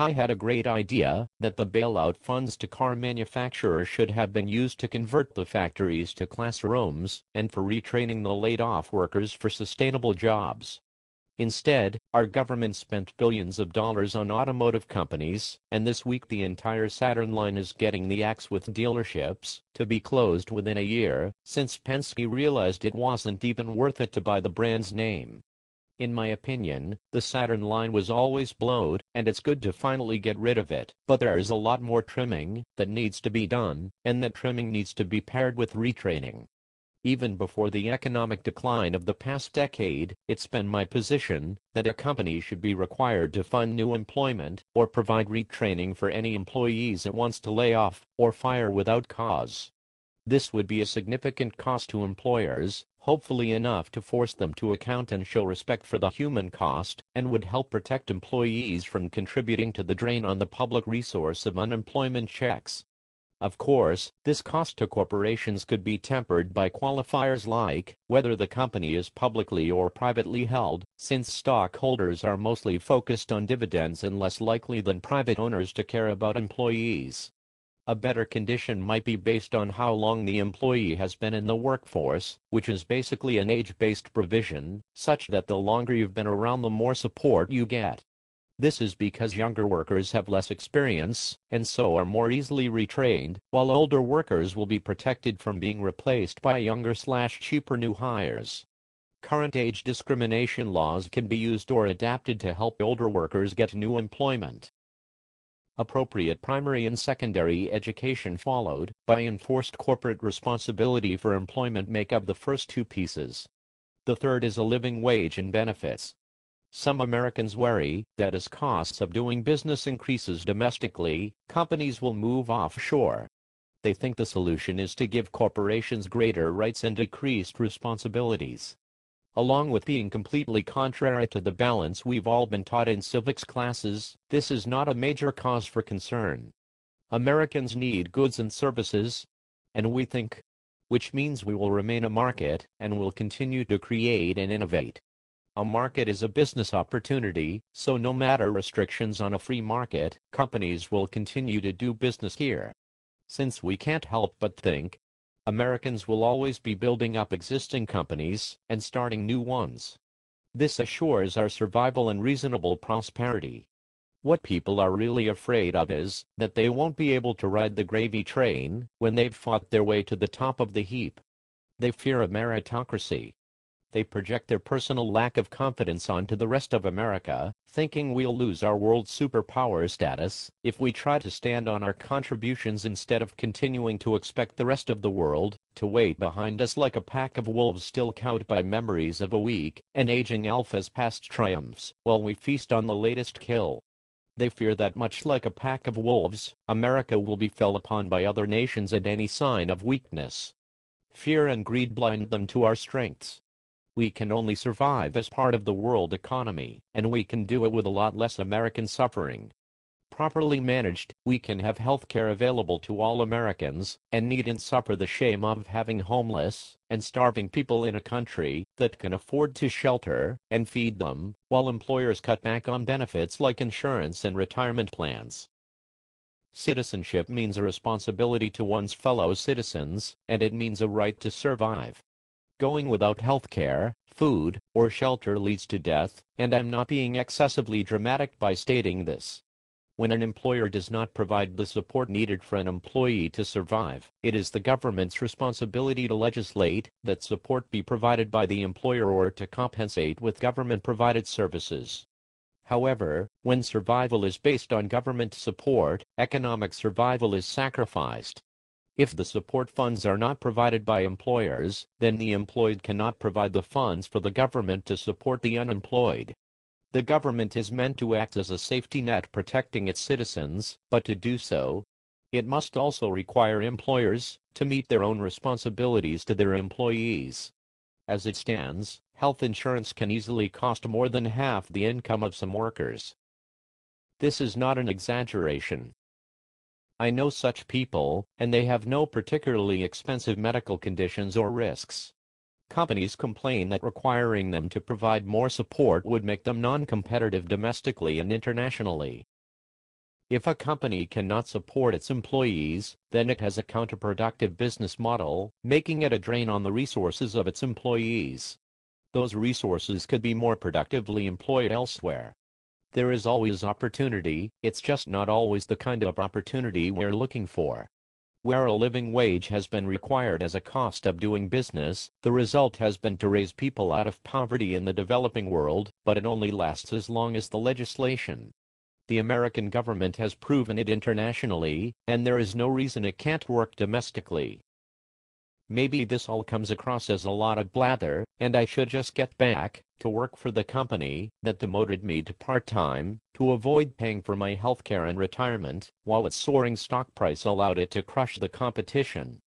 I had a great idea that the bailout funds to car manufacturers should have been used to convert the factories to classrooms and for retraining the laid-off workers for sustainable jobs. Instead, our government spent billions of dollars on automotive companies, and this week the entire Saturn line is getting the axe with dealerships to be closed within a year, since Penske realized it wasn't even worth it to buy the brand's name. In my opinion, the Saturn line was always bloated, and it's good to finally get rid of it. But there is a lot more trimming that needs to be done, and that trimming needs to be paired with retraining. Even before the economic decline of the past decade, it's been my position that a company should be required to fund new employment or provide retraining for any employees it wants to lay off or fire without cause. This would be a significant cost to employers, hopefully enough to force them to account and show respect for the human cost, and would help protect employees from contributing to the drain on the public resource of unemployment checks. Of course, this cost to corporations could be tempered by qualifiers like whether the company is publicly or privately held, since stockholders are mostly focused on dividends and less likely than private owners to care about employees. A better condition might be based on how long the employee has been in the workforce, which is basically an age-based provision, such that the longer you've been around the more support you get. This is because younger workers have less experience, and so are more easily retrained, while older workers will be protected from being replaced by younger/cheaper new hires. Current age discrimination laws can be used or adapted to help older workers get new employment. Appropriate primary and secondary education followed by enforced corporate responsibility for employment make up the first two pieces. The third is a living wage and benefits. Some Americans worry that as costs of doing business increases domestically, companies will move offshore. They think the solution is to give corporations greater rights and decreased responsibilities. Along with being completely contrary to the balance we've all been taught in civics classes, this is not a major cause for concern. Americans need goods and services, and we think, which means we will remain a market and will continue to create and innovate. A market is a business opportunity, so no matter restrictions on a free market, companies will continue to do business here. Since we can't help but think, Americans will always be building up existing companies and starting new ones. This assures our survival and reasonable prosperity. What people are really afraid of is that they won't be able to ride the gravy train when they've fought their way to the top of the heap. They fear a meritocracy. They project their personal lack of confidence onto the rest of America, thinking we'll lose our world superpower status if we try to stand on our contributions instead of continuing to expect the rest of the world to wait behind us like a pack of wolves still cowed by memories of a weak and aging alpha's past triumphs, while we feast on the latest kill. They fear that much like a pack of wolves, America will be fell upon by other nations at any sign of weakness. Fear and greed blind them to our strengths. We can only survive as part of the world economy, and we can do it with a lot less American suffering. Properly managed, we can have health care available to all Americans, and needn't suffer the shame of having homeless and starving people in a country that can afford to shelter and feed them, while employers cut back on benefits like insurance and retirement plans. Citizenship means a responsibility to one's fellow citizens, and it means a right to survive. Going without health care, food, or shelter leads to death, and I'm not being excessively dramatic by stating this. When an employer does not provide the support needed for an employee to survive, it is the government's responsibility to legislate that support be provided by the employer or to compensate with government-provided services. However, when survival is based on government support, economic survival is sacrificed. If the support funds are not provided by employers, then the employed cannot provide the funds for the government to support the unemployed. The government is meant to act as a safety net protecting its citizens, but to do so, it must also require employers to meet their own responsibilities to their employees. As it stands, health insurance can easily cost more than half the income of some workers. This is not an exaggeration. I know such people, and they have no particularly expensive medical conditions or risks. Companies complain that requiring them to provide more support would make them non-competitive domestically and internationally. If a company cannot support its employees, then it has a counterproductive business model, making it a drain on the resources of its employees. Those resources could be more productively employed elsewhere. There is always opportunity, it's just not always the kind of opportunity we're looking for. Where a living wage has been required as a cost of doing business, the result has been to raise people out of poverty in the developing world, but it only lasts as long as the legislation. The American government has proven it internationally, and there is no reason it can't work domestically. Maybe this all comes across as a lot of blather, and I should just get back to work for the company that demoted me to part-time to avoid paying for my healthcare and retirement, while its soaring stock price allowed it to crush the competition.